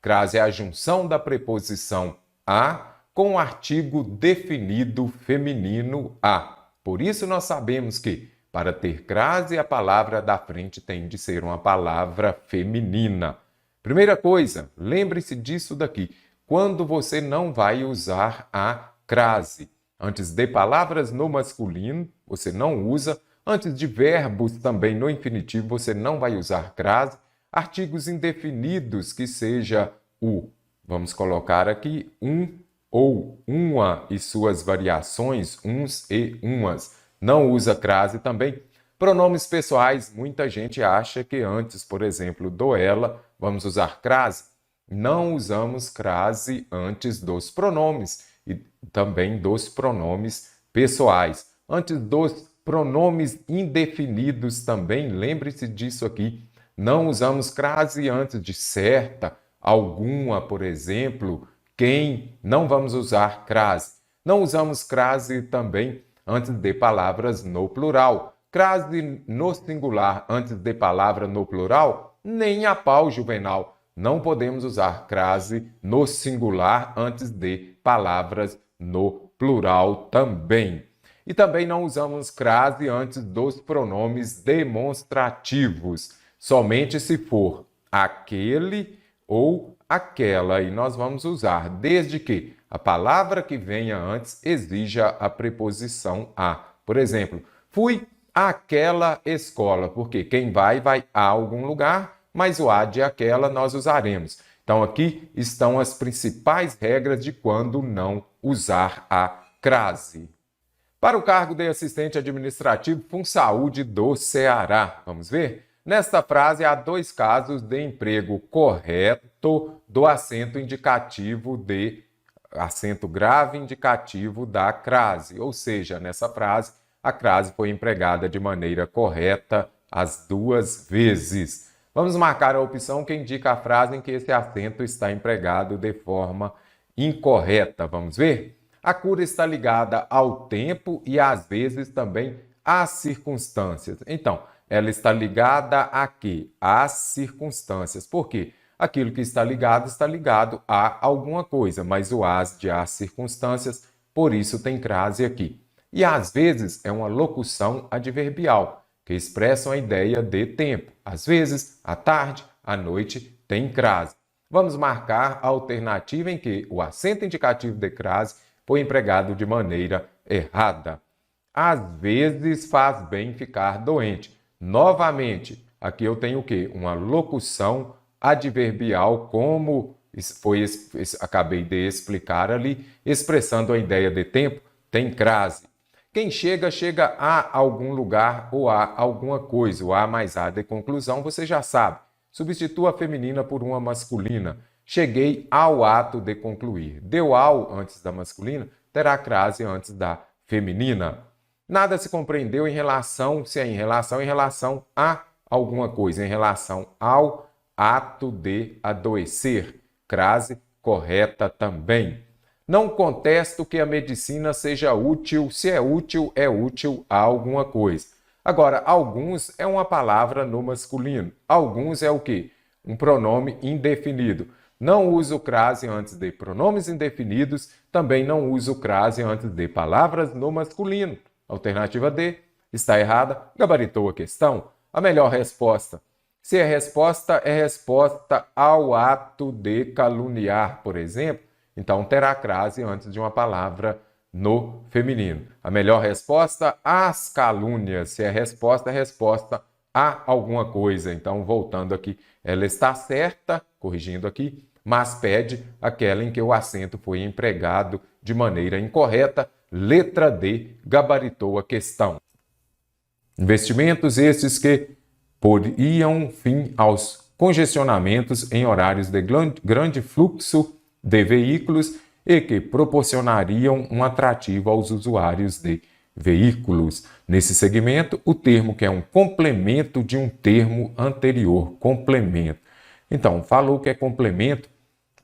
Crase é a junção da preposição a com o artigo definido feminino a. Por isso nós sabemos que, para ter crase, a palavra da frente tem de ser uma palavra feminina. Primeira coisa, lembre-se disso daqui. Quando você não vai usar a crase. Antes de palavras no masculino, você não usa. Antes de verbos também no infinitivo, você não vai usar crase. Artigos indefinidos, que seja o, vamos colocar aqui, um ou uma e suas variações, uns e umas. Não usa crase também. Pronomes pessoais, muita gente acha que antes, por exemplo, do ela, vamos usar crase. Não usamos crase antes dos pronomes e também dos pronomes pessoais. Antes dos pronomes indefinidos também, lembre-se disso aqui. Não usamos crase antes de certa, alguma, por exemplo, quem, não vamos usar crase. Não usamos crase também antes de palavras no plural. Crase no singular antes de palavra no plural, nem a pau, Juvenal. Não podemos usar crase no singular antes de palavras no plural também. E também não usamos crase antes dos pronomes demonstrativos, somente se for aquele ou aquela, e nós vamos usar, desde que a palavra que venha antes exija a preposição a. Por exemplo, fui àquela escola, porque quem vai a algum lugar, mas o a de aquela nós usaremos. Então, aqui estão as principais regras de quando não usar a crase. Para o cargo de assistente administrativo FunSaúde do Ceará, vamos ver? Nesta frase, há dois casos de emprego correto do acento indicativo de acento grave indicativo da crase. Ou seja, nessa frase, a crase foi empregada de maneira correta as duas vezes. Vamos marcar a opção que indica a frase em que esse acento está empregado de forma incorreta. Vamos ver? A cura está ligada ao tempo e, às vezes, também às circunstâncias. Então, ela está ligada a quê? Às circunstâncias. Por quê? Aquilo que está ligado a alguma coisa, mas o as de às circunstâncias, por isso tem crase aqui. E, às vezes, é uma locução adverbial, que expressa uma ideia de tempo. Às vezes, à tarde, à noite, tem crase. Vamos marcar a alternativa em que o acento indicativo de crase foi empregado de maneira errada. Às vezes faz bem ficar doente. Novamente, aqui eu tenho o quê? Uma locução adverbial, como acabei de explicar ali, expressando a ideia de tempo, tem crase. Quem chega, chega a algum lugar ou a alguma coisa. O a mais a de conclusão, você já sabe. Substitua a feminina por uma masculina. Cheguei ao ato de concluir. Deu ao antes da masculina, terá crase antes da feminina. Nada se compreendeu em relação, se é em relação a alguma coisa, em relação ao ato de adoecer. Crase correta também. Não contesto que a medicina seja útil, se é útil a alguma coisa. Agora, alguns é uma palavra no masculino. Alguns é o quê? Um pronome indefinido. Não uso crase antes de pronomes indefinidos, também não uso crase antes de palavras no masculino. Alternativa D está errada, gabaritou a questão. A melhor resposta. Se é resposta ao ato de caluniar, por exemplo, então terá crase antes de uma palavra no feminino. A melhor resposta, às calúnias. Se é resposta a alguma coisa. Então, voltando aqui, ela está certa, corrigindo aqui, mas pede aquela em que o acento foi empregado de maneira incorreta. Letra D, gabaritou a questão. Investimentos estes que poriam fim aos congestionamentos em horários de grande fluxo de veículos e que proporcionariam um atrativo aos usuários de veículos. Nesse segmento, o termo que é um complemento de um termo anterior, complemento. Então, falou que é complemento,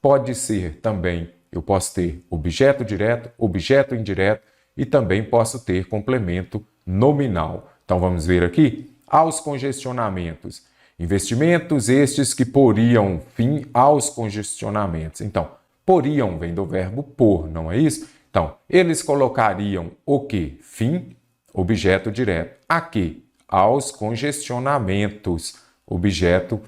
pode ser também, eu posso ter objeto direto, objeto indireto e também posso ter complemento nominal. Então, vamos ver aqui, aos congestionamentos. investimentos estes que poriam fim aos congestionamentos. Então, poriam vem do verbo por, não é isso? Então, eles colocariam o quê? Fim, objeto direto. A quê? Aos congestionamentos, objeto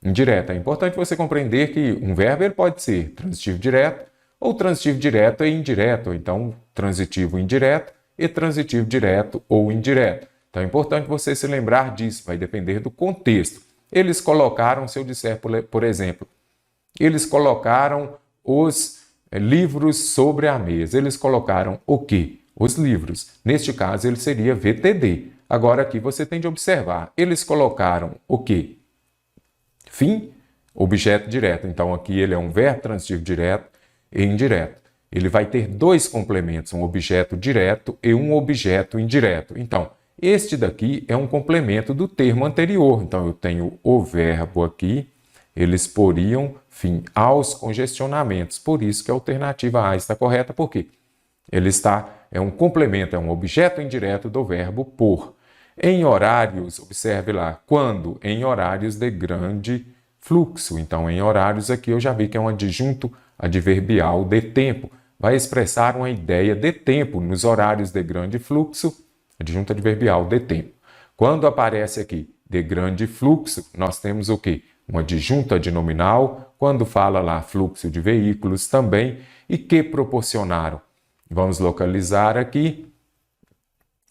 indireto. É importante você compreender que um verbo ele pode ser transitivo direto ou transitivo direto e indireto, ou então transitivo indireto e transitivo direto ou indireto. Então é importante você se lembrar disso, vai depender do contexto. Eles colocaram, se eu disser, por exemplo, eles colocaram os livros sobre a mesa. Eles colocaram o quê? Os livros. Neste caso, ele seria VTD. Agora aqui você tem de observar. Eles colocaram o quê? Fim, objeto direto. Então aqui ele é um verbo transitivo direto e indireto. Ele vai ter dois complementos, um objeto direto e um objeto indireto. Então, este daqui é um complemento do termo anterior. Então, eu tenho o verbo aqui, eles poriam fim aos congestionamentos. Por isso que a alternativa A está correta, porque ele é um complemento, é um objeto indireto do verbo por. Em horários, observe lá, quando? Em horários de grande fluxo. Então, em horários aqui eu já vi que é um adjunto adverbial de tempo. Vai expressar uma ideia de tempo nos horários de grande fluxo, adjunto adverbial de tempo. Quando aparece aqui de grande fluxo, nós temos o quê? Uma adjunta de nominal, quando fala lá fluxo de veículos também, e que proporcionaram. Vamos localizar aqui,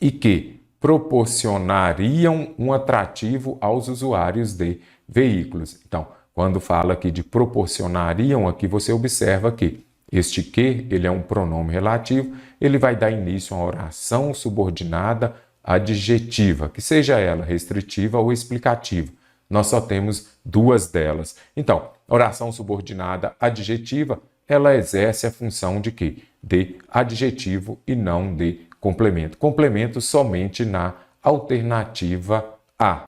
e que proporcionariam um atrativo aos usuários de veículos. Então, quando fala aqui de proporcionariam, aqui você observa que este que, ele é um pronome relativo, ele vai dar início a uma oração subordinada adjetiva, que seja ela restritiva ou explicativa. Nós só temos duas delas. Então, oração subordinada adjetiva, ela exerce a função de quê? De adjetivo e não de complemento. Complemento somente na alternativa A.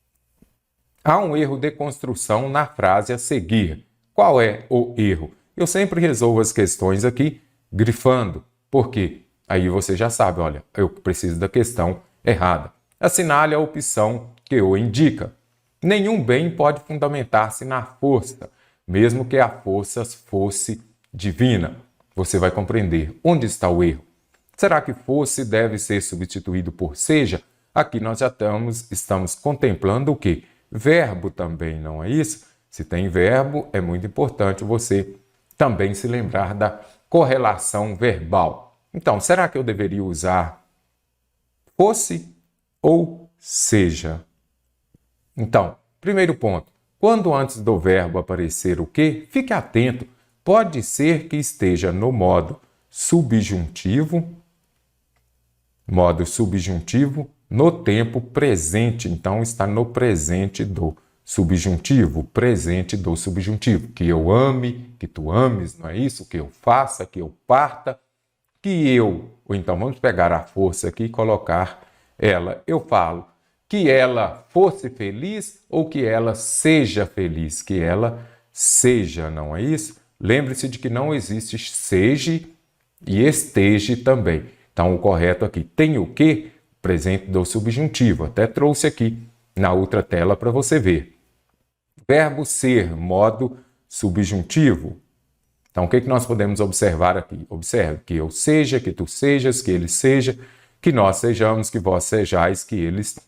Há um erro de construção na frase a seguir. Qual é o erro? Eu sempre resolvo as questões aqui grifando. Por quê? Aí você já sabe, olha, eu preciso da questão errada. Assinale a opção que o indica. Nenhum bem pode fundamentar-se na força, mesmo que a força fosse divina. Você vai compreender onde está o erro. Será que fosse deve ser substituído por seja? Aqui nós já estamos contemplando o quê? Verbo também, não é isso? Se tem verbo, é muito importante você também se lembrar da correlação verbal. Então, será que eu deveria usar fosse ou seja? Então, primeiro ponto, quando antes do verbo aparecer o que, fique atento, pode ser que esteja no modo subjuntivo no tempo presente, então está no presente do subjuntivo, presente do subjuntivo, que eu ame, que tu ames, não é isso? Que eu faça, que eu parta, que eu, ou então vamos pegar a força aqui e colocar ela. Eu falo que ela fosse feliz ou que ela seja feliz, que ela seja, não é isso? Lembre-se de que não existe seja e esteja também. Então, o correto aqui tem o que? Presente do subjuntivo. Até trouxe aqui na outra tela para você ver. Verbo ser, modo subjuntivo. Então, o que nós podemos observar aqui? Observe que eu seja, que tu sejas, que ele seja, que nós sejamos, que vós sejais, que eles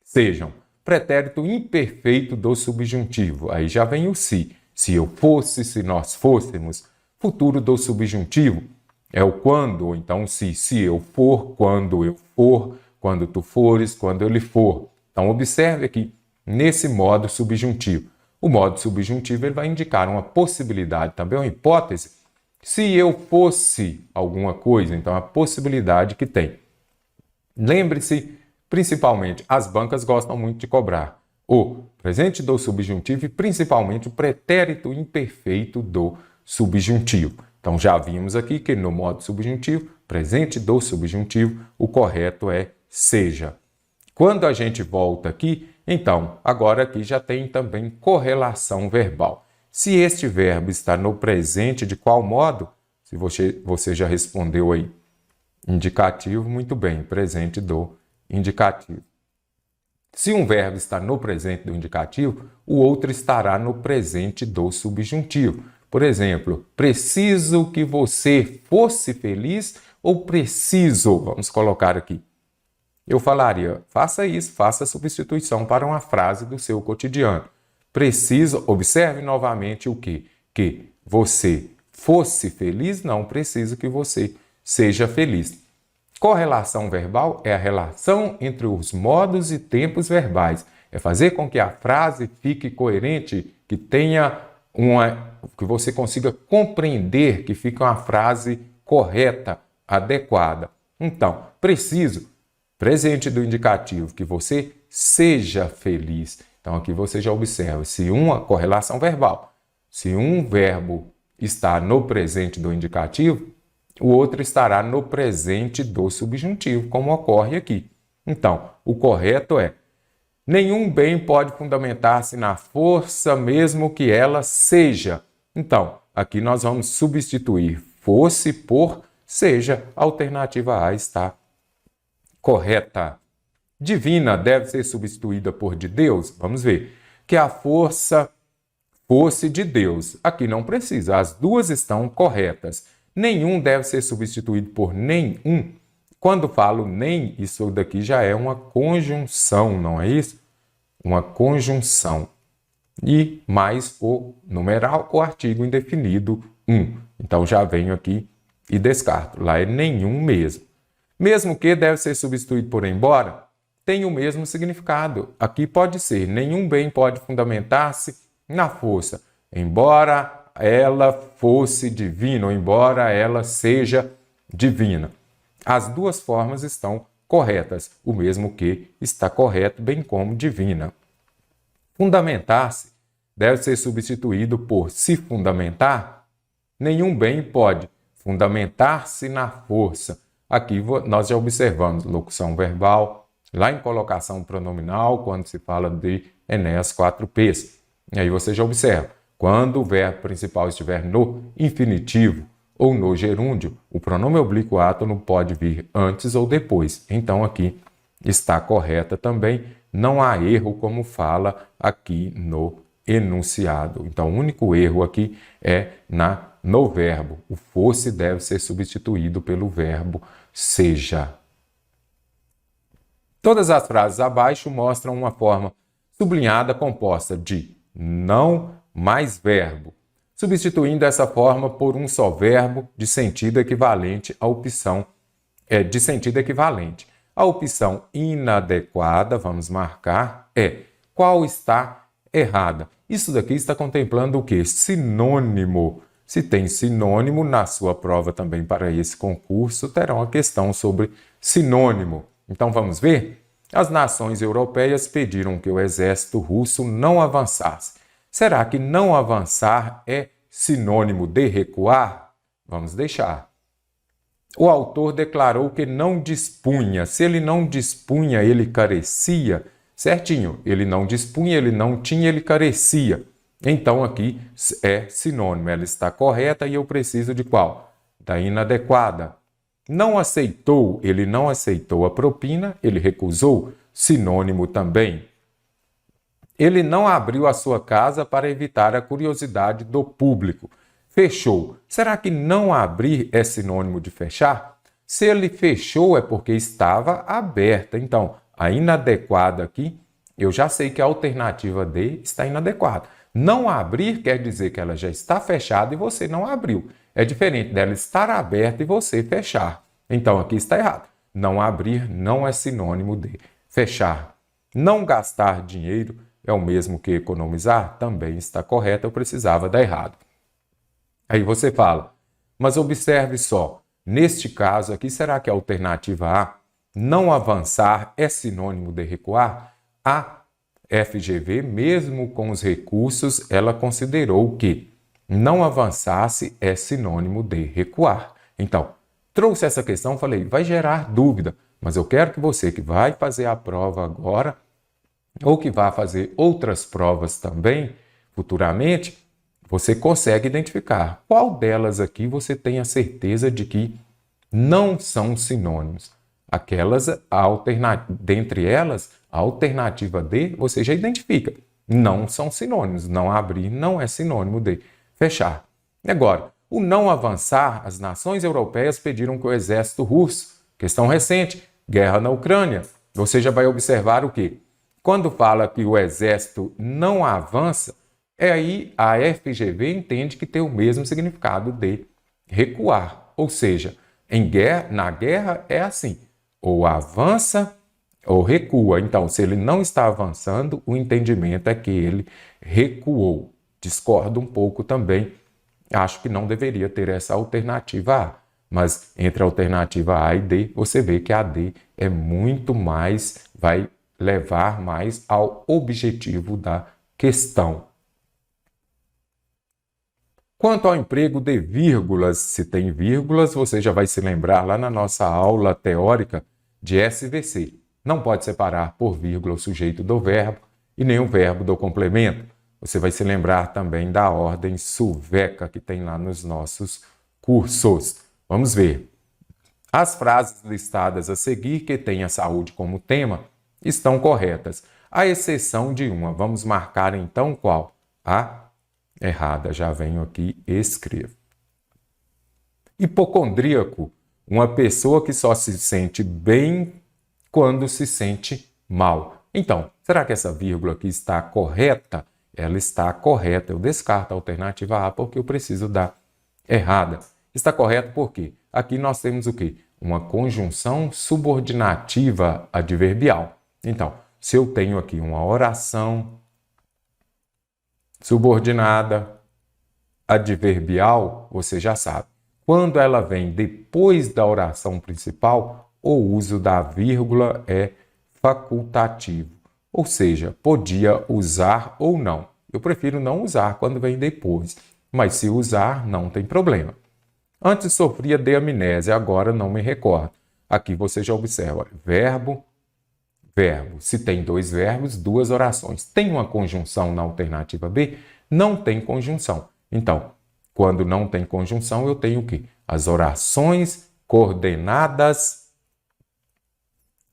sejam. Pretérito imperfeito do subjuntivo. Aí já vem o se. Se eu fosse, se nós fôssemos. Futuro do subjuntivo é o quando, ou então se eu for, quando eu for, quando tu fores, quando ele for. Então, observe aqui nesse modo subjuntivo. O modo subjuntivo ele vai indicar uma possibilidade, também uma hipótese. Se eu fosse alguma coisa, então a possibilidade que tem. Lembre-se, principalmente, as bancas gostam muito de cobrar o presente do subjuntivo e principalmente o pretérito imperfeito do subjuntivo. Então, já vimos aqui que no modo subjuntivo, presente do subjuntivo, o correto é seja. Quando a gente volta aqui, então, agora aqui já tem também correlação verbal. Se este verbo está no presente, de qual modo? Se você já respondeu aí, indicativo, muito bem, presente do indicativo. Se um verbo está no presente do indicativo, o outro estará no presente do subjuntivo. Por exemplo, preciso que você fosse feliz ou preciso, vamos colocar aqui. Eu falaria, faça isso, faça a substituição para uma frase do seu cotidiano. Preciso, observe novamente o quê? Que você fosse feliz, não preciso que você seja feliz. Correlação verbal é a relação entre os modos e tempos verbais. É fazer com que a frase fique coerente, que tenha que você consiga compreender que fique uma frase correta, adequada. Então, preciso, presente do indicativo, que você seja feliz. Então, aqui você já observa, se uma correlação verbal, se um verbo está no presente do indicativo, o outro estará no presente do subjuntivo, como ocorre aqui. Então, o correto é: nenhum bem pode fundamentar-se na força, mesmo que ela seja. Então, aqui nós vamos substituir fosse por seja. A alternativa A está correta. Divina deve ser substituída por de Deus? Vamos ver. Que a força fosse de Deus. Aqui não precisa, as duas estão corretas. Nenhum deve ser substituído por nenhum. Quando falo nem, isso daqui já é uma conjunção, não é isso? Uma conjunção. E mais o numeral, o artigo indefinido, um. Então já venho aqui e descarto. Lá é nenhum mesmo. Mesmo que deve ser substituído por embora, tem o mesmo significado. Aqui pode ser, nenhum bem pode fundamentar-se na força, embora ela fosse divina, ou embora ela seja divina. As duas formas estão corretas, o mesmo que está correto, bem como divina. Fundamentar-se deve ser substituído por se fundamentar. Nenhum bem pode fundamentar-se na força. Aqui nós já observamos locução verbal, lá em colocação pronominal, quando se fala de Enéas 4Ps. E aí você já observa, quando o verbo principal estiver no infinitivo ou no gerúndio, o pronome oblíquo átono pode vir antes ou depois. Então aqui está correta também, não há erro como fala aqui no enunciado. Então o único erro aqui é no verbo. O fosse deve ser substituído pelo verbo seja. Todas as frases abaixo mostram uma forma sublinhada composta de não mais verbo, substituindo essa forma por um só verbo de sentido equivalente à opção de sentido equivalente. A opção inadequada, vamos marcar, é qual está errada. Isso daqui está contemplando o quê? Sinônimo. Se tem sinônimo, na sua prova também para esse concurso, terá uma questão sobre sinônimo. Então vamos ver? As nações europeias pediram que o exército russo não avançasse. Será que não avançar é sinônimo de recuar? Vamos deixar. O autor declarou que não dispunha. Se ele não dispunha, ele carecia. Certinho, ele não dispunha, ele não tinha, ele carecia. Então aqui é sinônimo, ela está correta e eu preciso de qual? Da inadequada. Não aceitou, ele não aceitou a propina, ele recusou, sinônimo também. Ele não abriu a sua casa para evitar a curiosidade do público. Fechou. Será que não abrir é sinônimo de fechar? Se ele fechou é porque estava aberta. Então, a inadequada aqui, eu já sei que a alternativa D está inadequada. Não abrir quer dizer que ela já está fechada e você não abriu. É diferente dela estar aberta e você fechar. Então, aqui está errado. Não abrir não é sinônimo de fechar. Não gastar dinheiro é o mesmo que economizar? Também está correto, eu precisava dar errado. Aí você fala, mas observe só, neste caso aqui, será que a alternativa A, não avançar, é sinônimo de recuar? A FGV, mesmo com os recursos, ela considerou que não avançasse é sinônimo de recuar. Então, trouxe essa questão, falei, vai gerar dúvida, mas eu quero que você que vai fazer a prova agora, ou que vai fazer outras provas também, futuramente, você consegue identificar qual delas aqui você tem a certeza de que não são sinônimos. Dentre elas, A alternativa D, você já identifica. Não são sinônimos. Não abrir não é sinônimo de fechar. Agora, o não avançar, as nações europeias pediram que o exército russo, questão recente, guerra na Ucrânia. Você já vai observar o quê? Quando fala que o exército não avança, aí a FGV entende que tem o mesmo significado de recuar. Ou seja, na guerra é assim, ou avança ou recua. Então, se ele não está avançando, o entendimento é que ele recuou. Discordo um pouco também. Acho que não deveria ter essa alternativa A. Mas entre a alternativa A e D, você vê que a D é muito mais, vai levar mais ao objetivo da questão. Quanto ao emprego de vírgulas, se tem vírgulas, você já vai se lembrar lá na nossa aula teórica de SVC. Não pode separar por vírgula o sujeito do verbo e nem o verbo do complemento. Você vai se lembrar também da ordem suveca que tem lá nos nossos cursos. Vamos ver. As frases listadas a seguir, que têm a saúde como tema, estão corretas, à exceção de uma. Vamos marcar então qual? A errada. Já venho aqui e escrevo. Hipocondríaco, uma pessoa que só se sente bem quando se sente mal. Então, será que essa vírgula aqui está correta? Ela está correta. Eu descarto a alternativa A porque eu preciso da errada. Está correto por quê? Aqui nós temos o quê? Uma conjunção subordinativa adverbial. Então, se eu tenho aqui uma oração subordinada adverbial, você já sabe. Quando ela vem depois da oração principal, o uso da vírgula é facultativo. Ou seja, podia usar ou não. Eu prefiro não usar quando vem depois, mas se usar, não tem problema. Antes sofria de amnésia, agora não me recordo. Aqui você já observa, verbo, verbo. Se tem dois verbos, duas orações. Tem uma conjunção na alternativa B? Não tem conjunção. Então, quando não tem conjunção, eu tenho o quê? As orações coordenadas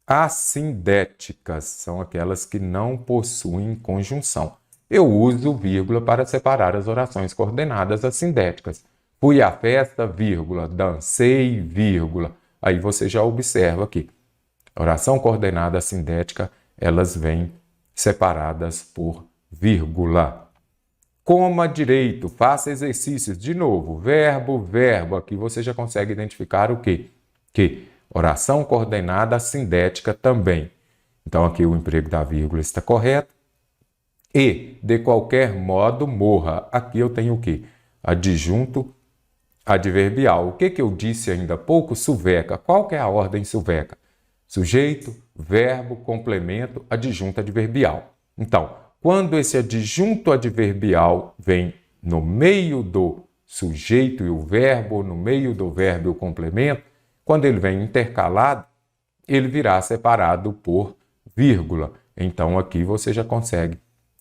assindéticas. São aquelas que não possuem conjunção. Eu uso vírgula para separar as orações coordenadas assindéticas. Fui à festa, vírgula, dancei, vírgula. Aí você já observa que oração coordenada assindética, elas vêm separadas por vírgula. Coma direito, faça exercícios. De novo, verbo, verbo. Aqui você já consegue identificar o quê? Que oração coordenada assindética também. Então aqui o emprego da vírgula está correto. E, de qualquer modo, morra. Aqui eu tenho o quê? Adjunto adverbial. O que eu disse ainda há pouco? Suveca. Qual que é a ordem suveca? Sujeito, verbo, complemento, adjunto adverbial. Então, quando esse adjunto adverbial vem no meio do sujeito e o verbo, no meio do verbo e o complemento, quando ele vem intercalado, ele virá separado por vírgula. Então, aqui você já consegue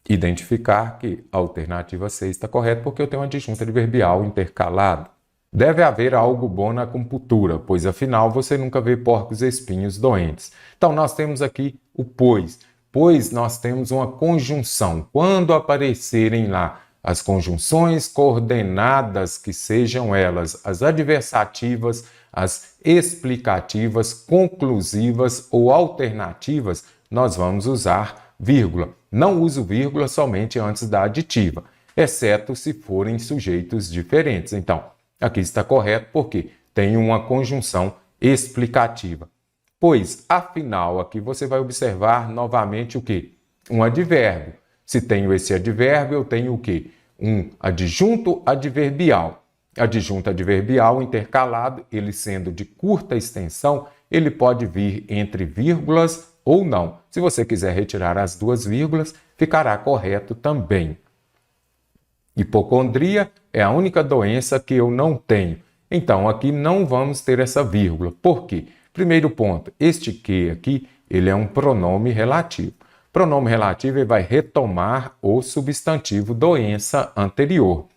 identificar que a alternativa C está correta porque eu tenho um adjunto adverbial intercalado. Deve haver algo bom na acupuntura, pois afinal você nunca vê porcos espinhos doentes. Então nós temos aqui o pois. Pois nós temos uma conjunção. Quando aparecerem lá as conjunções coordenadas, que sejam elas as adversativas, as explicativas, conclusivas ou alternativas, nós vamos usar vírgula. Não uso vírgula somente antes da aditiva, exceto se forem sujeitos diferentes. Então, aqui está correto porque tem uma conjunção explicativa. Pois, afinal, aqui você vai observar novamente o quê? Um advérbio. Se tenho esse advérbio, eu tenho o quê? Um adjunto adverbial. Adjunto adverbial intercalado, ele sendo de curta extensão, ele pode vir entre vírgulas ou não. Se você quiser retirar as duas vírgulas, ficará correto também. Hipocondria é a única doença que eu não tenho. Então, aqui não vamos ter essa vírgula. Por quê? Primeiro ponto, este que aqui, ele é um pronome relativo. Pronome relativo ele vai retomar o substantivo doença anterior.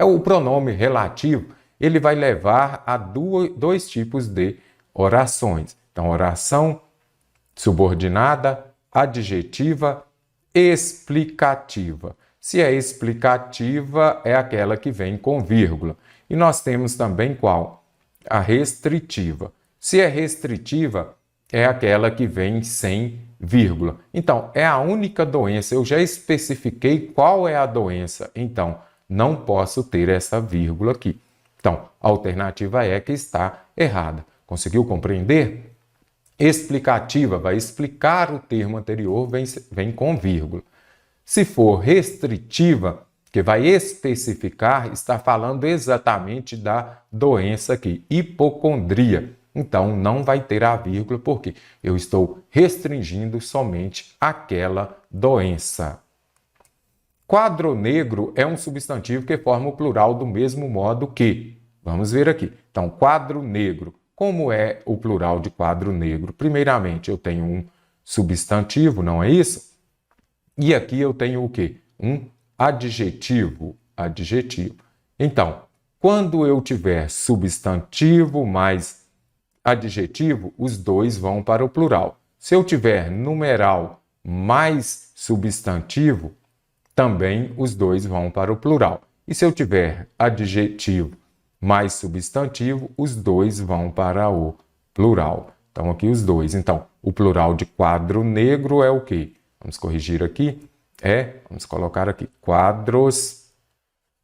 O pronome relativo, ele vai levar a dois tipos de orações. Então, oração subordinada adjetiva explicativa. Se é explicativa, é aquela que vem com vírgula. E nós temos também qual? A restritiva. Se é restritiva, é aquela que vem sem vírgula. Então, é a única doença. Eu já especifiquei qual é a doença. Então, não posso ter essa vírgula aqui. Então, a alternativa é que está errada. Conseguiu compreender? Explicativa vai explicar o termo anterior, vem com vírgula. Se for restritiva, que vai especificar, está falando exatamente da doença aqui, hipocondria. Então, não vai ter a vírgula, porque eu estou restringindo somente aquela doença. Quadro negro é um substantivo que forma o plural do mesmo modo que. Vamos ver aqui. Então, quadro negro. Como é o plural de quadro negro? Primeiramente, eu tenho um substantivo, não é isso? E aqui eu tenho o quê? Um adjetivo. Adjetivo. Então, quando eu tiver substantivo mais adjetivo, os dois vão para o plural. Se eu tiver numeral mais substantivo, também os dois vão para o plural. E se eu tiver adjetivo mais substantivo, os dois vão para o plural. Então, aqui os dois. Então, o plural de quadro negro é o quê? Vamos corrigir aqui. Vamos colocar aqui, quadros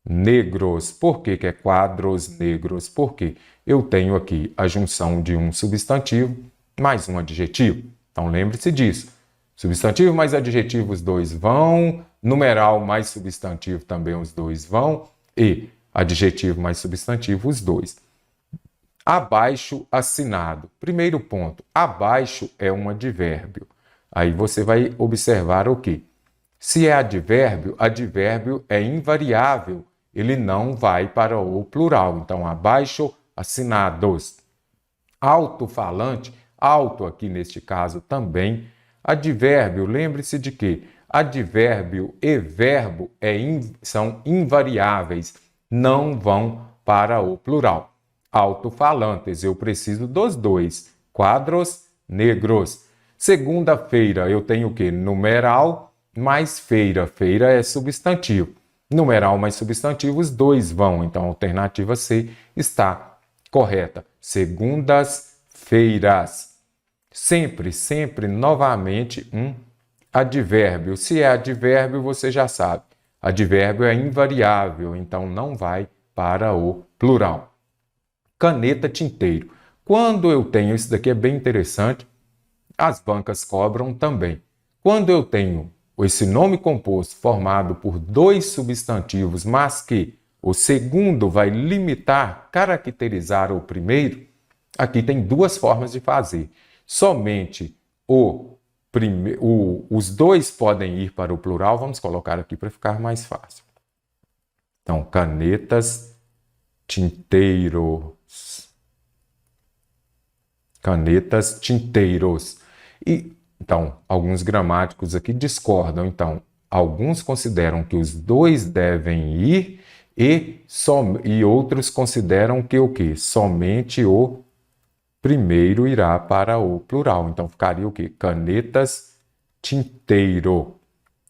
negros. Por que é quadros negros? Porque eu tenho aqui a junção de um substantivo mais um adjetivo. Então, lembre-se disso. Substantivo mais adjetivo, os dois vão. Numeral mais substantivo, também os dois vão. E adjetivo mais substantivo, os dois. Abaixo assinado. Primeiro ponto, abaixo é um advérbio. Aí você vai observar o quê? Se é advérbio, advérbio é invariável. Ele não vai para o plural. Então, abaixo assinados. Alto-falante, alto aqui neste caso também. Advérbio, lembre-se de que advérbio e verbo são invariáveis, não vão para o plural. Alto-falantes, eu preciso dos dois. Quadros negros. Segunda-feira, eu tenho o quê? Numeral mais feira. Feira é substantivo. Numeral mais substantivo, os dois vão. Então, a alternativa C está correta. Segundas-feiras. Sempre, sempre, novamente, um advérbio. Se é advérbio, você já sabe. Advérbio é invariável, então não vai para o plural. Caneta tinteiro. Quando eu tenho, isso daqui é bem interessante, as bancas cobram também. Quando eu tenho esse nome composto formado por dois substantivos, mas que o segundo vai limitar, caracterizar o primeiro, aqui tem duas formas de fazer. Somente os dois podem ir para o plural, vamos colocar aqui para ficar mais fácil. Então, canetas, tinteiros. Canetas, tinteiros. Então, alguns gramáticos aqui discordam. Então, alguns consideram que os dois devem ir e outros consideram que o quê? Somente o primeiro irá para o plural. Então, ficaria o quê? Canetas, tinteiro.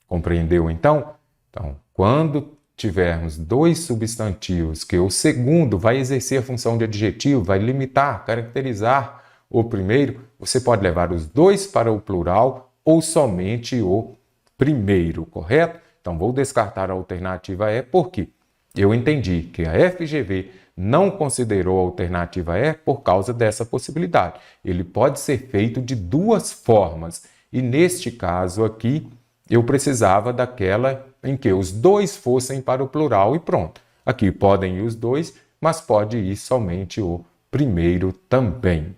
Compreendeu, então? Então, quando tivermos dois substantivos que o segundo vai exercer a função de adjetivo, vai limitar, caracterizar o primeiro, você pode levar os dois para o plural ou somente o primeiro, correto? Então, vou descartar a alternativa E, porque eu entendi que a FGV não considerou a alternativa E por causa dessa possibilidade. Ele pode ser feito de duas formas, e neste caso aqui, eu precisava daquela em que os dois fossem para o plural e pronto. Aqui podem ir os dois, mas pode ir somente o primeiro também.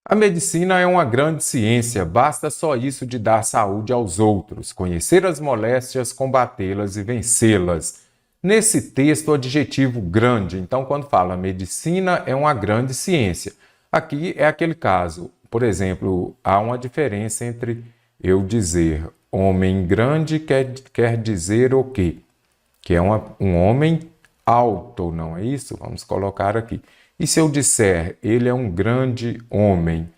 A medicina é uma grande ciência, basta só isso de dar saúde aos outros, conhecer as moléstias, combatê-las e vencê-las. Nesse texto, o adjetivo grande, então quando fala medicina é uma grande ciência. Aqui é aquele caso, por exemplo, há uma diferença entre eu dizer homem grande quer dizer o quê? Que é um homem alto, não é isso? Vamos colocar aqui. E se eu disser ele é um grande homem,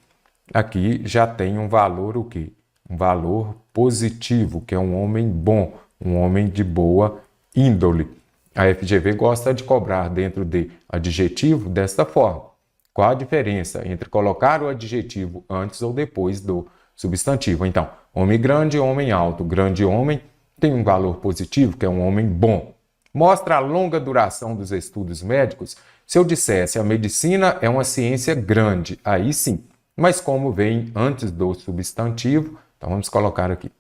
aqui já tem um valor o quê? um valor positivo, que é um homem bom, um homem de boa índole. A FGV gosta de cobrar dentro de adjetivo desta forma. Qual a diferença entre colocar o adjetivo antes ou depois do substantivo? Então, homem grande, homem alto. Grande homem tem um valor positivo, que é um homem bom. Mostra a longa duração dos estudos médicos. Se eu dissesse a medicina é uma ciência grande, aí sim. Mas como vem antes do substantivo, então vamos colocar aqui.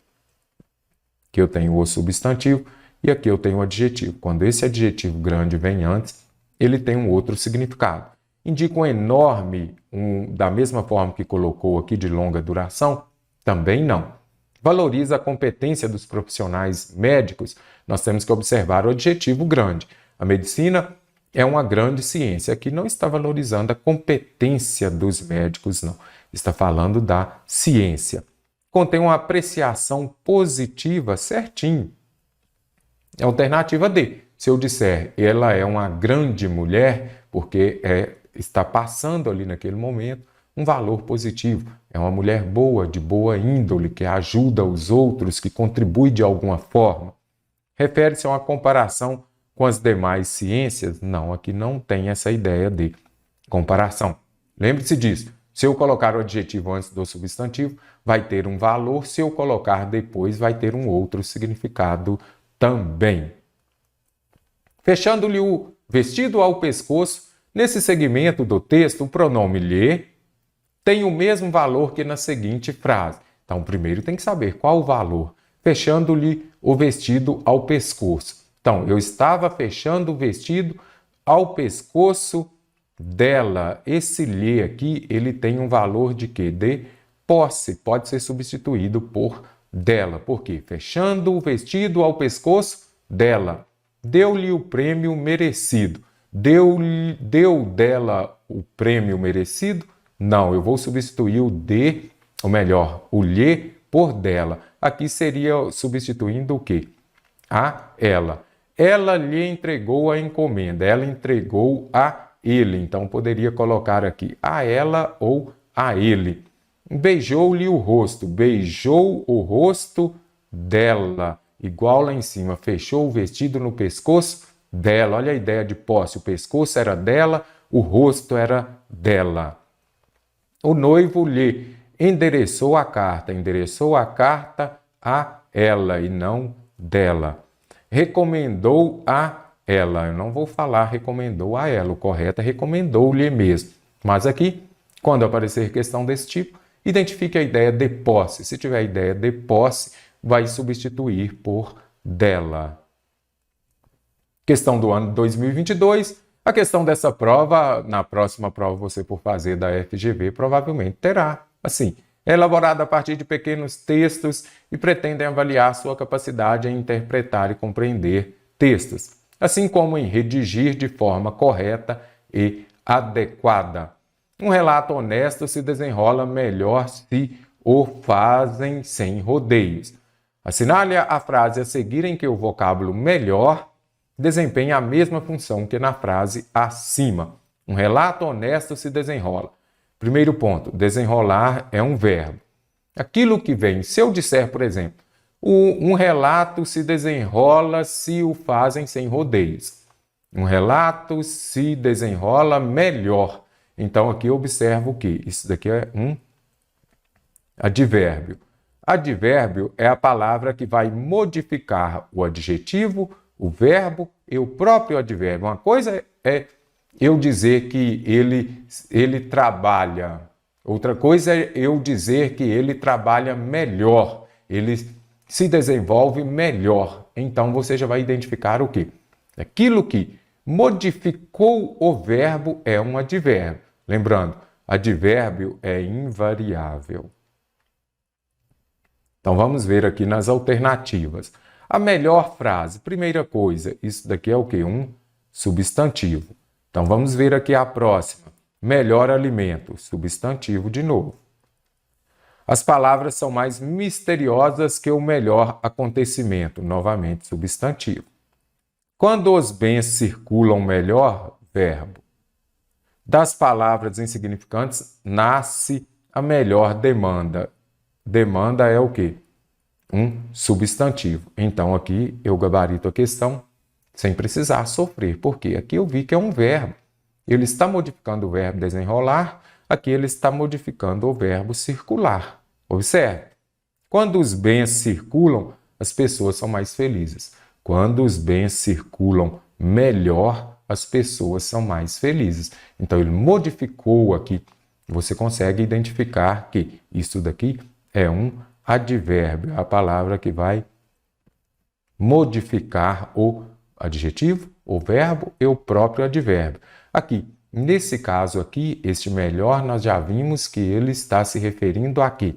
Aqui eu tenho o substantivo e aqui eu tenho o adjetivo. Quando esse adjetivo grande vem antes, ele tem um outro significado. Indica um enorme, da mesma forma que colocou aqui de longa duração? Também não. Valoriza a competência dos profissionais médicos? Nós temos que observar o adjetivo grande. A medicina é uma grande ciência. Aqui não está valorizando a competência dos médicos, não. Está falando da ciência. Contém uma apreciação positiva certinho. Alternativa D. Se eu disser ela é uma grande mulher, porque está passando ali naquele momento um valor positivo. É uma mulher boa, de boa índole, que ajuda os outros, que contribui de alguma forma. Refere-se a uma comparação com as demais ciências? Não, aqui não tem essa ideia de comparação. Lembre-se disso. Se eu colocar o adjetivo antes do substantivo, vai ter um valor. Se eu colocar depois, vai ter um outro significado também. Fechando-lhe o vestido ao pescoço, nesse segmento do texto, o pronome lhe tem o mesmo valor que na seguinte frase. Então, primeiro tem que saber qual o valor. Fechando-lhe o vestido ao pescoço. Então, eu estava fechando o vestido ao pescoço dela. Esse lhe aqui, ele tem um valor de quê? De posse. Pode ser substituído por dela. Por quê? Fechando o vestido ao pescoço dela. Deu-lhe o prêmio merecido. Deu dela o prêmio merecido? Não, eu vou substituir o de, ou melhor, o lhe por dela. Aqui seria substituindo o quê? A ela. Ela lhe entregou a encomenda. Ela entregou a ele. Então, poderia colocar aqui a ela ou a ele. Beijou-lhe o rosto. Beijou o rosto dela. Igual lá em cima. Fechou o vestido no pescoço dela. Olha a ideia de posse. O pescoço era dela, o rosto era dela. O noivo lhe endereçou a carta. Endereçou a carta a ela e não dela. Recomendou a ela. Eu não vou falar recomendou a ela. O correto é recomendou-lhe mesmo. Mas aqui, quando aparecer questão desse tipo, identifique a ideia de posse. Se tiver a ideia de posse, vai substituir por dela. Questão do ano 2022. A questão dessa prova, na próxima prova você por fazer da FGV, provavelmente terá. Assim, é elaborada a partir de pequenos textos e pretendem avaliar sua capacidade em interpretar e compreender textos, assim como em redigir de forma correta e adequada. Um relato honesto se desenrola melhor se o fazem sem rodeios. Assinale a frase a seguir em que o vocábulo melhor desempenha a mesma função que na frase acima. Um relato honesto se desenrola. Primeiro ponto, desenrolar é um verbo. Aquilo que vem, se eu disser, por exemplo, um relato se desenrola se o fazem sem rodeios. Um relato se desenrola melhor. Então, aqui eu observo o quê? Isso daqui é um advérbio. Advérbio é a palavra que vai modificar o adjetivo, o verbo e o próprio advérbio. Uma coisa é eu dizer que ele trabalha. Outra coisa é eu dizer que ele trabalha melhor. Ele se desenvolve melhor. Então, você já vai identificar o quê? Aquilo que modificou o verbo é um advérbio. Lembrando, advérbio é invariável. Então, vamos ver aqui nas alternativas. A melhor frase, primeira coisa, isso daqui é o quê? Um substantivo. Então, vamos ver aqui a próxima. Melhor alimento, substantivo de novo. As palavras são mais misteriosas que o melhor acontecimento, novamente substantivo. Quando os bens circulam melhor, verbo. Das palavras insignificantes nasce a melhor demanda. demanda é o quê? Um substantivo. Então, aqui eu gabarito a questão sem precisar sofrer, porque aqui eu vi que é um verbo. Ele está modificando o verbo desenrolar, aqui ele está modificando o verbo circular. Observe. Quando os bens circulam, as pessoas são mais felizes. Quando os bens circulam melhor, as pessoas são mais felizes. Então, ele modificou aqui. Você consegue identificar que isso daqui é um advérbio, a palavra que vai modificar o adjetivo, o verbo e o próprio advérbio. Aqui, nesse caso aqui, este melhor, nós já vimos que ele está se referindo a quê?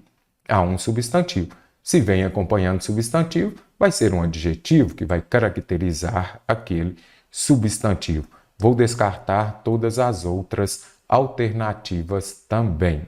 A um substantivo. Se vem acompanhando substantivo, vai ser um adjetivo que vai caracterizar aquele substantivo. Vou descartar todas as outras alternativas também.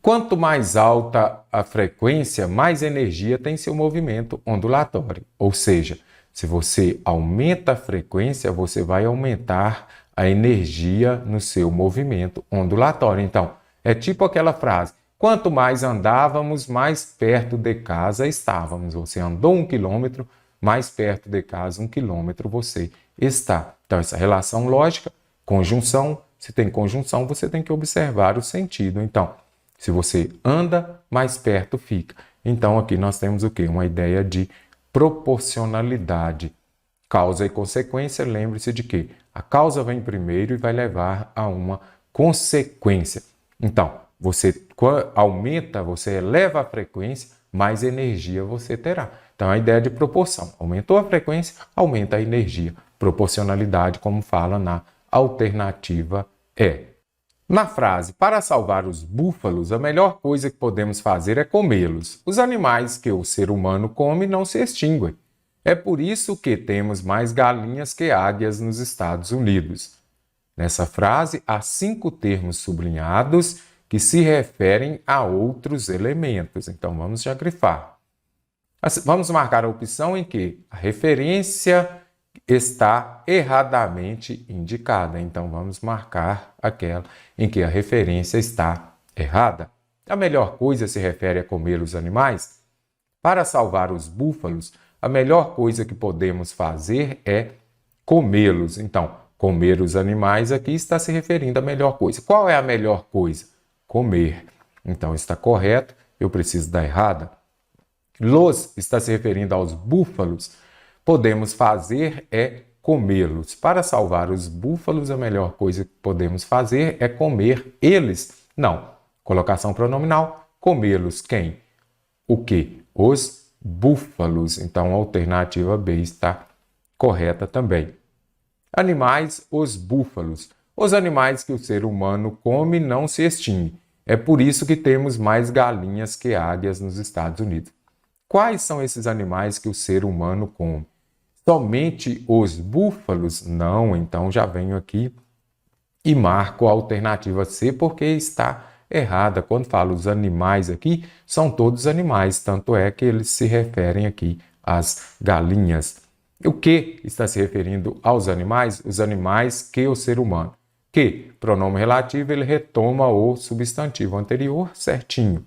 Quanto mais alta a frequência, mais energia tem seu movimento ondulatório. Ou seja, se você aumenta a frequência, você vai aumentar a energia no seu movimento ondulatório. Então, é tipo aquela frase: quanto mais andávamos, mais perto de casa estávamos. Você andou 1 quilômetro, mais perto de casa 1 quilômetro você está. Então, essa relação lógica, conjunção, se tem conjunção, você tem que observar o sentido. Então, se você anda, mais perto fica. Então, aqui nós temos o quê? Uma ideia de proporcionalidade. Causa e consequência, lembre-se de que a causa vem primeiro e vai levar a uma consequência. Então, você aumenta, você eleva a frequência, mais energia você terá. Então, a ideia de proporção. Aumentou a frequência, aumenta a energia. Proporcionalidade, como fala na alternativa E. Na frase, para salvar os búfalos, a melhor coisa que podemos fazer é comê-los. Os animais que o ser humano come não se extinguem. É por isso que temos mais galinhas que águias nos Estados Unidos. Nessa frase, há 5 termos sublinhados que se referem a outros elementos. Então, vamos já grifar. Vamos marcar a opção em que a referência está erradamente indicada. Então, vamos marcar aquela em que a referência está errada. A melhor coisa se refere a comer os animais? Para salvar os búfalos, a melhor coisa que podemos fazer é comê-los. Então, comer os animais aqui está se referindo à melhor coisa. Qual é a melhor coisa? Comer. Então, está correto, eu preciso da errada. Los está se referindo aos búfalos. Podemos fazer é comê-los. Para salvar os búfalos, a melhor coisa que podemos fazer é comer eles. Não. Colocação pronominal. Comê-los quem? O quê? Os búfalos. Então, a alternativa B está correta também. Animais, os búfalos. Os animais que o ser humano come não se extinguem. É por isso que temos mais galinhas que águias nos Estados Unidos. Quais são esses animais que o ser humano come? Somente os búfalos? Não, então já venho aqui e marco a alternativa C porque está errada. Quando falo os animais aqui, são todos animais, tanto é que eles se referem aqui às galinhas. O que está se referindo aos animais? Os animais que o ser humano. Que, pronome relativo, ele retoma o substantivo anterior certinho.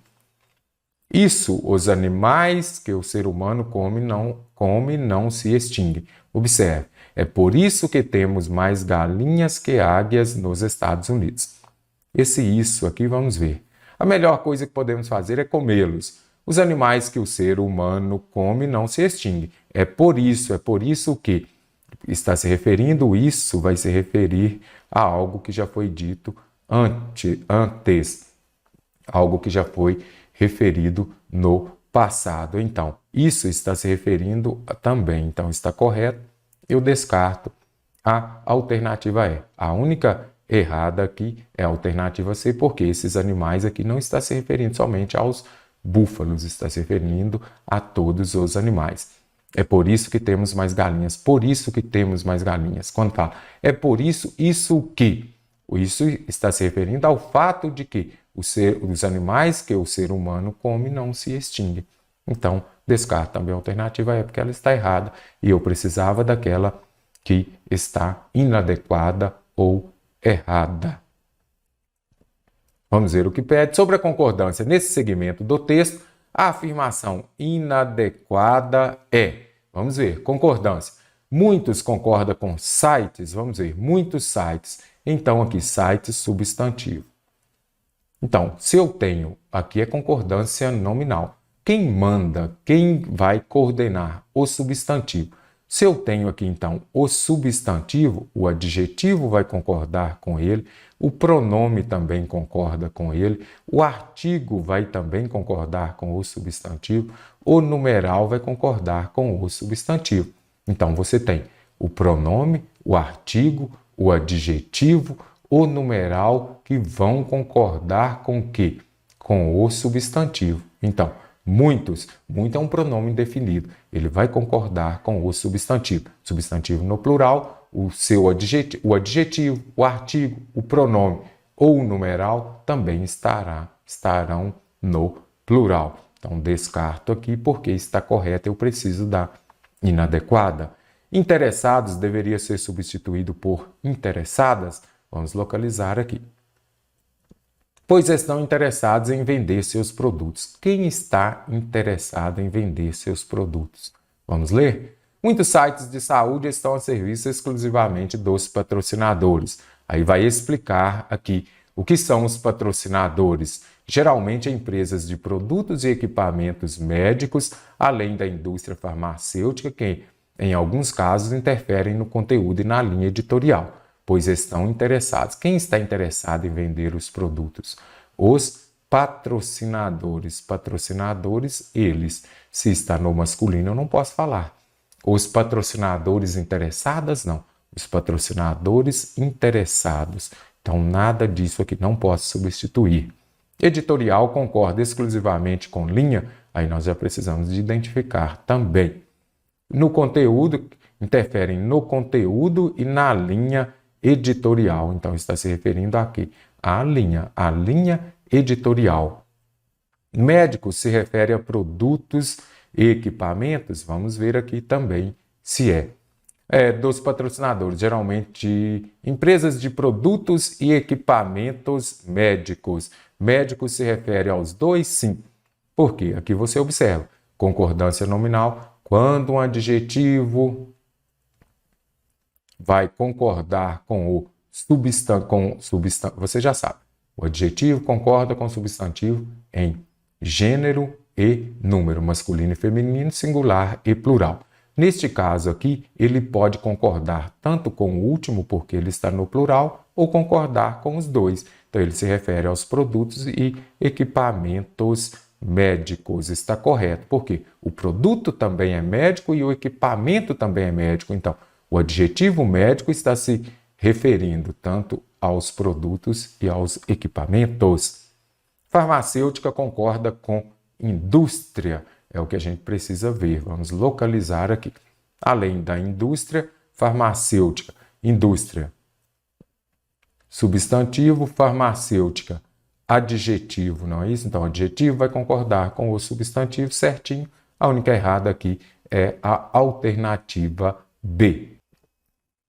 Isso, os animais que o ser humano come não se extinguem. Observe, é por isso que temos mais galinhas que águias nos Estados Unidos. Esse isso aqui vamos ver. A melhor coisa que podemos fazer é comê-los. Os animais que o ser humano come não se extinguem. É por isso que está se referindo, isso vai se referir a algo que já foi dito antes. Algo que já foi referido no passado. Então, isso está se referindo também. Então, está correto. Eu descarto a alternativa E. A única errada aqui é a alternativa C, porque esses animais aqui não está se referindo somente aos búfalos, está se referindo a todos os animais. É por isso que temos mais galinhas. Por isso que temos mais galinhas. Quando fala, é por isso, isso que. Isso está se referindo ao fato de que os animais que o ser humano come não se extinguem. Então, descarto também a alternativa E, porque ela está errada e eu precisava daquela que está inadequada ou errada. Vamos ver o que pede. Sobre a concordância nesse segmento do texto, A afirmação inadequada é, vamos ver, concordância. Muitos concordam com sites, vamos ver, muitos sites. Então, aqui, sites substantivo. Então, se eu tenho, aqui é concordância nominal. Quem manda, quem vai coordenar o substantivo? Se eu tenho aqui, então, o substantivo, o adjetivo vai concordar com ele, o pronome também concorda com ele, o artigo vai também concordar com o substantivo, o numeral vai concordar com o substantivo. Então, você tem o pronome, o artigo, o adjetivo, o numeral que vão concordar com o quê? Com o substantivo. Então, muitos, muito é um pronome indefinido, ele vai concordar com o substantivo. Substantivo no plural, o adjetivo, o artigo, o pronome ou o numeral também estarão no plural. Então, descarto aqui porque está correto, eu preciso da inadequada. Interessados deveria ser substituído por interessadas. Vamos localizar aqui. Pois estão interessados em vender seus produtos. Quem está interessado em vender seus produtos? Vamos ler? Muitos sites de saúde estão a serviço exclusivamente dos patrocinadores. Aí vai explicar aqui o que são os patrocinadores. Geralmente empresas de produtos e equipamentos médicos, além da indústria farmacêutica, que em alguns casos interferem no conteúdo e na linha editorial, pois estão interessados. Quem está interessado em vender os produtos? Os patrocinadores. Patrocinadores, eles. Se está no masculino, eu não posso falar. Os patrocinadores interessadas, não. Os patrocinadores interessados. Então, nada disso aqui não posso substituir. Editorial concorda exclusivamente com linha, aí nós já precisamos de identificar também. No conteúdo, interferem no conteúdo e na linha editorial. Então, está se referindo aqui à linha editorial. Médico se refere a produtos e equipamentos. Vamos ver aqui também se dos patrocinadores, geralmente empresas de produtos e equipamentos médicos. Médico se refere aos dois, sim. Por quê? Aqui você observa, concordância nominal, quando um adjetivo vai concordar com o substantivo, você já sabe, o adjetivo concorda com o substantivo em gênero e número, masculino e feminino, singular e plural. Neste caso aqui, ele pode concordar tanto com o último, porque ele está no plural, ou concordar com os dois. Então, ele se refere aos produtos e equipamentos médicos. Está correto, porque o produto também é médico e o equipamento também é médico. Então, o adjetivo médico está se referindo tanto aos produtos e aos equipamentos. Farmacêutica concorda com indústria. É o que a gente precisa ver. Vamos localizar aqui. Além da indústria, farmacêutica. Indústria. Substantivo, farmacêutica. Adjetivo, não é isso? Então, adjetivo vai concordar com o substantivo certinho. A única errada aqui é a alternativa B.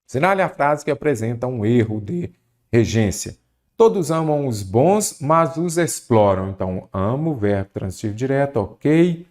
Assinale a frase que apresenta um erro de regência. Todos amam os bons, mas os exploram. Então, amo, verbo transitivo direto, ok.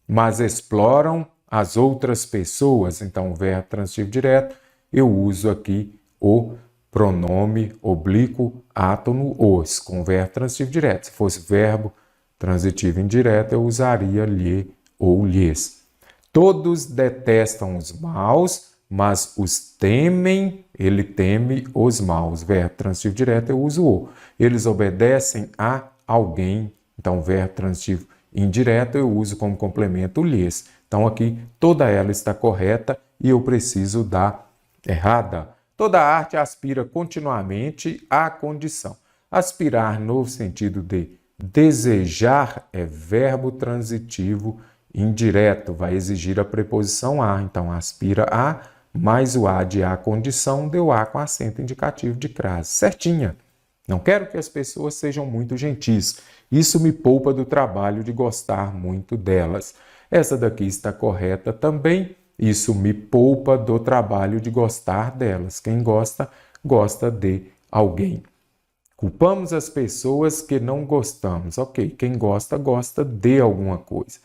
Mas exploram as outras pessoas. Então, verbo transitivo direto, eu uso aqui o pronome oblíquo átono os, com verbo transitivo direto. Se fosse verbo transitivo indireto, eu usaria lhe ou lhes. Todos detestam os maus, mas os temem, ele teme os maus. Verbo transitivo direto, eu uso o. Eles obedecem a alguém, então verbo transitivo indireto eu uso como complemento lhes. Então aqui toda ela está correta e eu preciso da errada. Toda arte aspira continuamente à condição. Aspirar no sentido de desejar é verbo transitivo indireto, vai exigir a preposição a. Então aspira a mais o a de a condição deu a com acento indicativo de crase. Certinha. Não quero que as pessoas sejam muito gentis. Isso me poupa do trabalho de gostar muito delas. Essa daqui está correta também. Isso me poupa do trabalho de gostar delas. Quem gosta, gosta de alguém. Culpamos as pessoas que não gostamos. Ok, quem gosta, gosta de alguma coisa.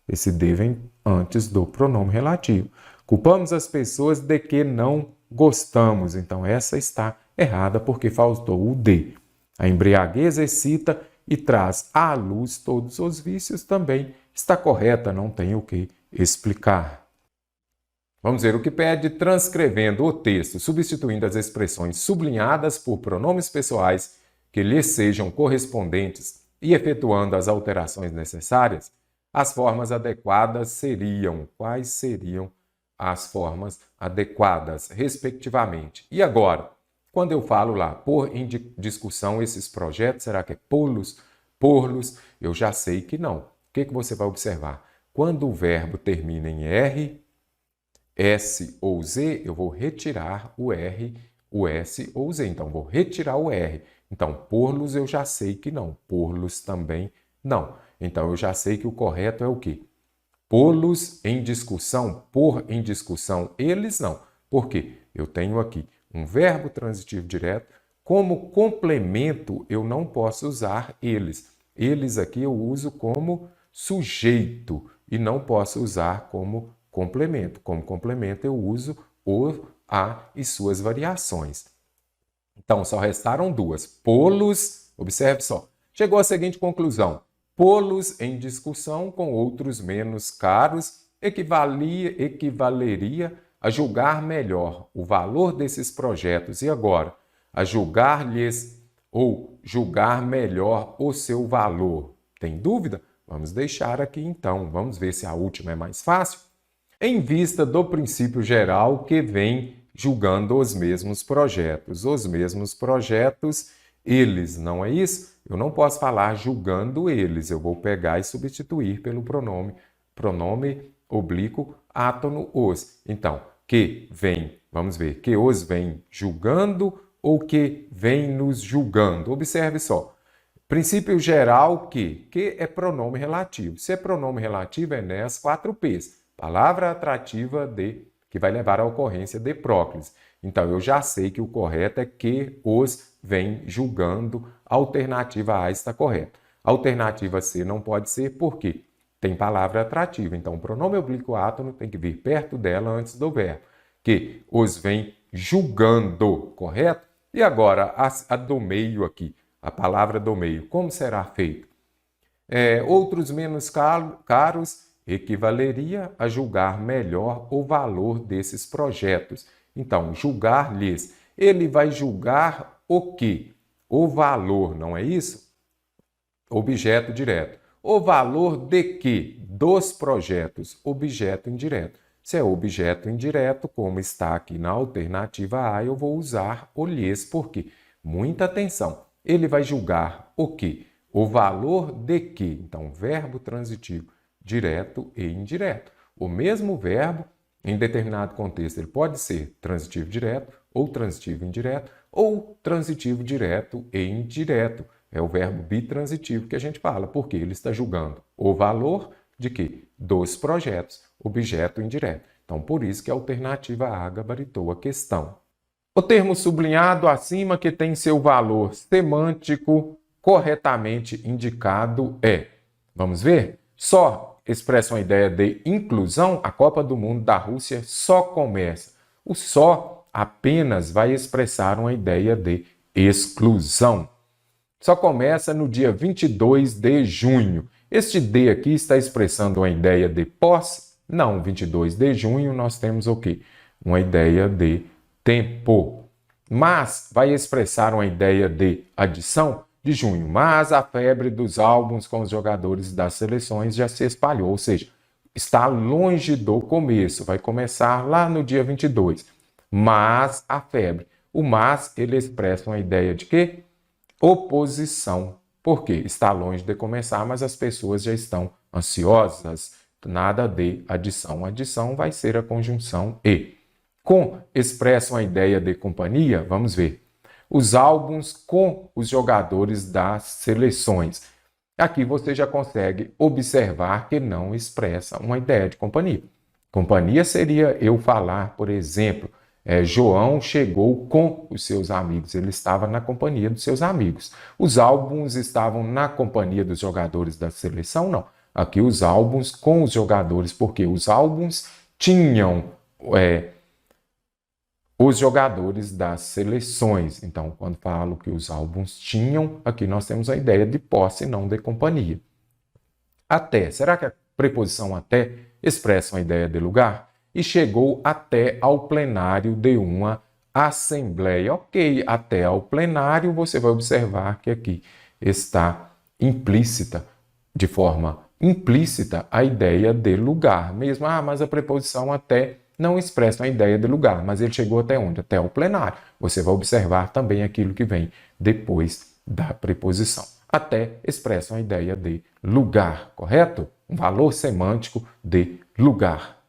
Esse de vem antes do pronome relativo. Culpamos as pessoas de que não gostamos. Então, essa está errada porque faltou o de. A embriaguez excita e traz à luz todos os vícios também está correta, não tem o que explicar. Vamos ver o que pede transcrevendo o texto, substituindo as expressões sublinhadas por pronomes pessoais que lhes sejam correspondentes e efetuando as alterações necessárias. As formas adequadas seriam. Quais seriam as formas adequadas, respectivamente? E agora, quando eu falo lá, pôr em discussão esses projetos, será que é pô-los, pôr-los? Eu já sei que não. O que você vai observar? Quando o verbo termina em R, S ou Z, eu vou retirar o R, o S ou Z. Então, vou retirar o R. Então, pôr-los eu já sei que não. Pôr-los também não. Então, eu já sei que o correto é o quê? Pô-los em discussão, pôr em discussão, eles não. Por quê? Eu tenho aqui um verbo transitivo direto. Como complemento, eu não posso usar eles. Eles aqui eu uso como sujeito e não posso usar como complemento. Como complemento, eu uso o, a e suas variações. Então, só restaram duas. Pô-los, observe só. Chegou à seguinte conclusão. Pô-los em discussão com outros menos caros equivaleria a julgar melhor o valor desses projetos. E agora? A julgar-lhes ou julgar melhor o seu valor. Tem dúvida? Vamos deixar aqui então. Vamos ver se a última é mais fácil. Em vista do princípio geral que vem julgando os mesmos projetos. Os mesmos projetos, eles, não é isso? Eu não posso falar julgando eles, eu vou pegar e substituir pelo pronome oblíquo átono os. Então, que vem, vamos ver, que os vem julgando ou que vem nos julgando. Observe só. Princípio geral que é pronome relativo. Se é pronome relativo, é nas 4 P's. Palavra atrativa de, que vai levar à ocorrência de próclise. Então, eu já sei que o correto é que os vem julgando. A alternativa A está correta. A alternativa C não pode ser porque tem palavra atrativa. Então, o pronome oblíquo átono tem que vir perto dela antes do verbo. Que os vem julgando, correto? E agora, a do meio aqui, a palavra do meio, como será feito? Outros menos caros equivaleria a julgar melhor o valor desses projetos. Então, julgar-lhes. Ele vai julgar o quê? O valor, não é isso? Objeto direto. O valor de quê? Dos projetos. Objeto indireto. Se é objeto indireto, como está aqui na alternativa A, eu vou usar o lhes, porque, muita atenção, ele vai julgar o quê? O valor de quê? Então, verbo transitivo direto e indireto. O mesmo verbo, em determinado contexto, ele pode ser transitivo direto, ou transitivo indireto, ou transitivo direto e indireto. É o verbo bitransitivo que a gente fala, porque ele está julgando o valor de quê? Dos projetos, objeto indireto. Então, por isso que a alternativa A gabaritou a questão. O termo sublinhado acima que tem seu valor semântico corretamente indicado é, vamos ver? Só expressa uma ideia de inclusão, a Copa do Mundo da Rússia só começa. O só apenas vai expressar uma ideia de exclusão. Só começa no dia 22 de junho. Este D aqui está expressando uma ideia de pós? Não, 22 de junho nós temos o quê? Uma ideia de tempo. Mas vai expressar uma ideia de adição de junho. Mas a febre dos álbuns com os jogadores das seleções já se espalhou, ou seja, está longe do começo, vai começar lá no dia 22. Mas a febre. O mas, ele expressa uma ideia de quê? Oposição. Por quê? Está longe de começar, mas as pessoas já estão ansiosas. Nada de adição. Adição vai ser a conjunção e. Com expressa uma ideia de companhia, vamos ver. Os álbuns com os jogadores das seleções. Aqui você já consegue observar que não expressa uma ideia de companhia. Companhia seria eu falar, por exemplo, João chegou com os seus amigos, ele estava na companhia dos seus amigos. Os álbuns estavam na companhia dos jogadores da seleção? Não. Aqui os álbuns com os jogadores, porque os álbuns tinham os jogadores das seleções. Então, quando falo que os álbuns tinham, aqui nós temos a ideia de posse, não de companhia. Até. Será que a preposição até expressa uma ideia de lugar? E chegou até ao plenário de uma assembleia. Ok, até ao plenário, você vai observar que aqui está implícita, de forma implícita, a ideia de lugar. Mesmo, mas a preposição até não expressa uma ideia de lugar, mas ele chegou até onde? Até ao plenário. Você vai observar também aquilo que vem depois da preposição. Até expressa uma ideia de lugar, correto? Um valor semântico de lugar.